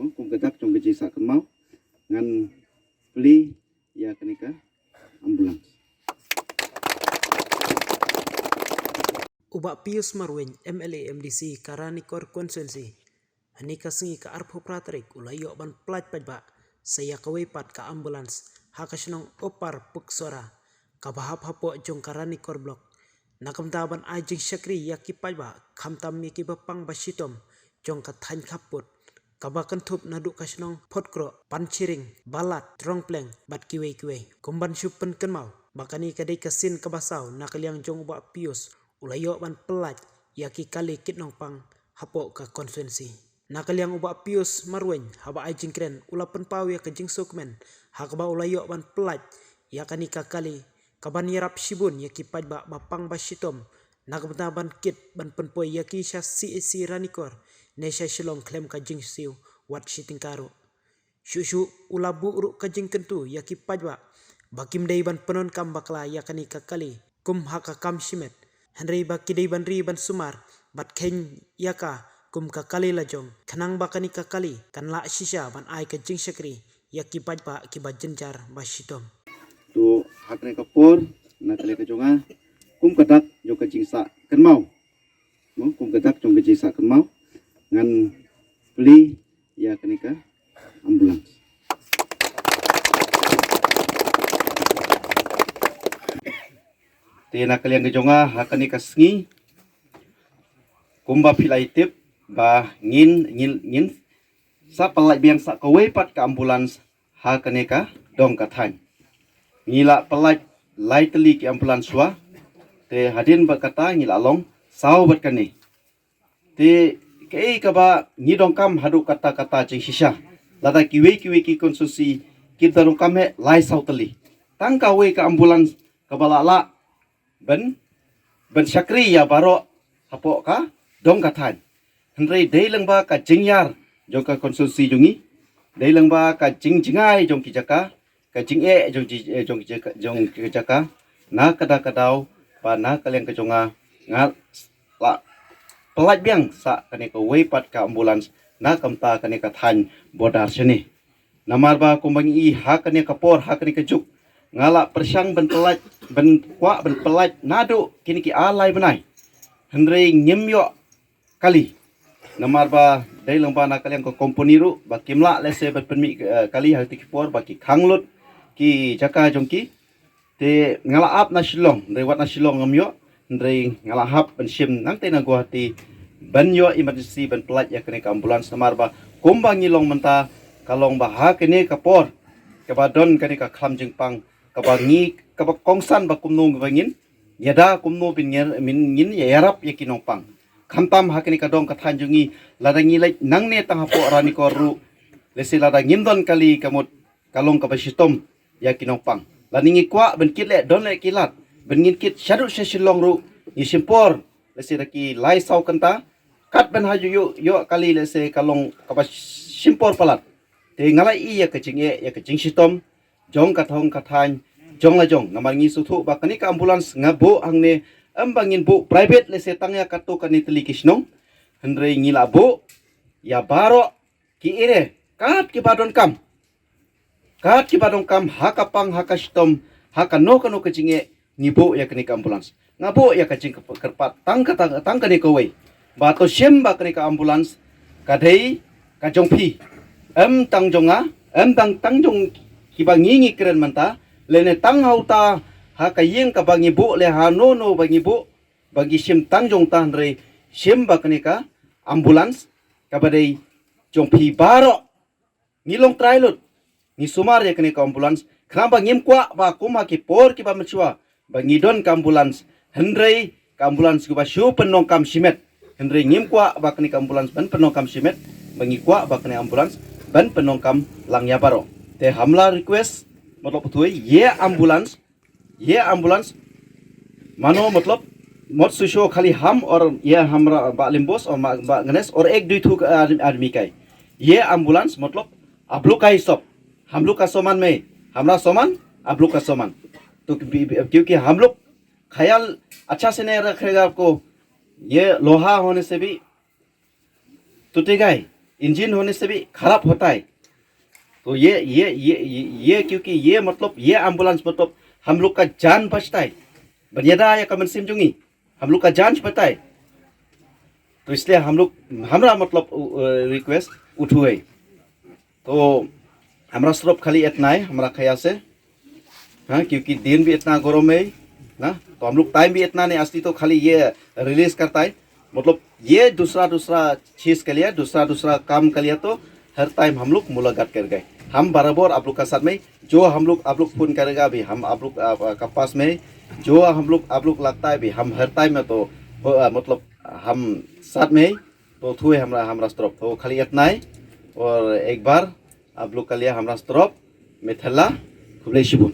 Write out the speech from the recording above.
kum kedak jong keji sak kemau ngan beli ya kenika ambulans. Ubak Pius Marwin MLA MDC Karanikor Konsensi Hanika sengi ka arpo pratrik ulayo ban plat pajba saya kawepat ka ambulans hakasnong opar puksora kabahap hapo jong Karanikor blok nakam taban ajing syakri yaki pajba kamtam yaki bapang basitom jong kathan kaput kabakan tup naduk kasnong potkro panciring balat trongpleng bat kiwe kumban syupen kenmau bakani kadai kasin kabasau nakaliang jong ubak Pius ulayo ban pelat yaki kali kitnong pang hapo ka konsensi nakaliang ubak Pius Marwen haba ajing kren ulapan pawi ka jing sukmen hakaba ulayo ban pelat yakani ka kali kaban yarap shibun yaki pajba bapang basitom nakabta ban kit ban penpoy yaki sya si ranikor nesya shilong klem ka jing siu wat shitingkaro shushu ulabu uruk ka jing kentu yaki pajba bakim dai ban penon kam bakla yakani ka kali kum haka kam shimet Henry bakidai ban ri ban sumar bat ken yaka kum kakali lajong kanang bakani kakali kan la shisha ban ai ka jing syakri yaki pajba kiba jenjar basitom Tu hakne kapur na kali ka jonga kum kedak jong keji sak kemau kum kedak jong keji sak kemau ngan beli ya kenika ambulans. Tina kalian kejonga hakani kasngi kumba pilai tip ba ngin sa palai biang sa kawepat ka ambulans hakani ka dong kathan ngila palai lai teli ki ambulans wa te hadin ba kata ngila long sau bat kani te kei ka ba ngidong kam hadu kata jing shisha lada kiwe ki konsusi kita dong kam he lai sau teli tang ka we ka ambulans ka balala ben syakri ya baro hapo ka dong kathan henry dei lengba ka jingyar jong ka konsusi jungi dei lengba ka jingai jong ki jaka ka jing jong ki jaka na kadau ba na kalian ka jonga ngal la pelat biang sa kane ka wepat ka ambulans na kamta kane ka than bodar sini namar ba kumbangi ha kane ka por ha kane ka juk ngala persyang ben pelat ben kwa ben pelat nado kini ki alai benai henry nyemyo kali namar ba dai lengba na kalian ko komponi ru ba kimla lese bet penmi kali hal tikipor ba ki khanglut ki jaka jongki te ngala ap na shilong rewat na shilong ngamyo henry ngala hap ben sim nang te na guati ben yo emergency ben pelat ya kene ka ambulans namar ba kumbangi long menta kalong ba ha kene kapor kabadon kene ka khlam jingpang kabangi kabak kongsan ba kumno bangin yada kumno bin min yarap yakinong pang khamtam hakini kadong kathan jungi ladangi lai nangne tang hapo rani koru lesi ladang ngindon kali kamut kalong kabasitom yakinong pang laningi kwa ben kitle don le kilat ben ngin kit sharu shilong ru ni simpor lesi daki lai sau kanta kat ben haju yo kali lesi kalong kabasimpor palat te ngalai iya kecing sitom jong kathong kathan jong la jong namar ngi suthu ba kani ka ambulans ngabo hangne ambangin bu private lese tangya katu kani teli kisnong henry ngila bu ya baro ki ire kat ki badon kam hakapang hakastom hakano kano kecing ngibo ya kani ka ambulans ngabo ya kecing kerpat tang kani ko we ba to shem ba kani ka ambulans kadai ka jongpi tang jonga tang jong kiba ngingi keren manta lene tang hauta ha kayeng ka bangi bu le ha no bangi bu bagi sim tangjong tan re sim bakni ka ambulans ka badai jong pi baro ngilong trailut ni sumar ya kani ka ambulans kramba ngim kwa ba kuma ki por ki ba mechwa bangi don ka ambulans henrei ka ambulans ku ba shu penong kam simet henrei ngim kwa ba kani ka ambulans ban penong kam simet bangi kwa ba kani ambulans ban penong kam langya baro te hamla request मतलब हुए ये एम्बुलेंस मानो मतलब मत सुशो खाली हम और ये हमरा बालिम्बोस और गणेश और एक दुई थूक आदमी का ये एम्बुलेंस मतलब आप लोग का ही सब हम लोग का सामान में हमरा सामान आप लोग का सामान तो क्योंकि हम लोग ख्याल अच्छा से नहीं रखेगा आपको ये लोहा होने से भी टूटेगा ही इंजन होने से भी खराब होता है। तो ये क्योंकि ये मतलब ये एम्बुलेंस मतलब हम लोग का जान बचता है। बनियादा या कमन सिम जुंगी हम लोग का जान बचता है। तो इसलिए हम लोग हमारा मतलब रिक्वेस्ट उठुए। तो हमारा सिर्फ खाली इतना है हमारा ख्याल से, हाँ, क्योंकि दिन भी इतना गर्म है ना, तो हम लोग टाइम भी इतना नहीं, असली तो खाली ये रिलीज करता है, मतलब ये दूसरा चीज़ के लिए दूसरा काम के लिए तो हर टाइम हम लोग मुलाकात कर गए। हम बराबर आप लोग का साथ में जो हम लोग फोन करेगा भी हम आप लोग का पास में जो आप लोग लगता है भी हम हर टाइम में तो मतलब हम साथ में ही तो थुए हमारा तरफ तो खाली इतना है। और एक बार आप लोग के लिए हमारा तरफ मिथला खुले शिबुन।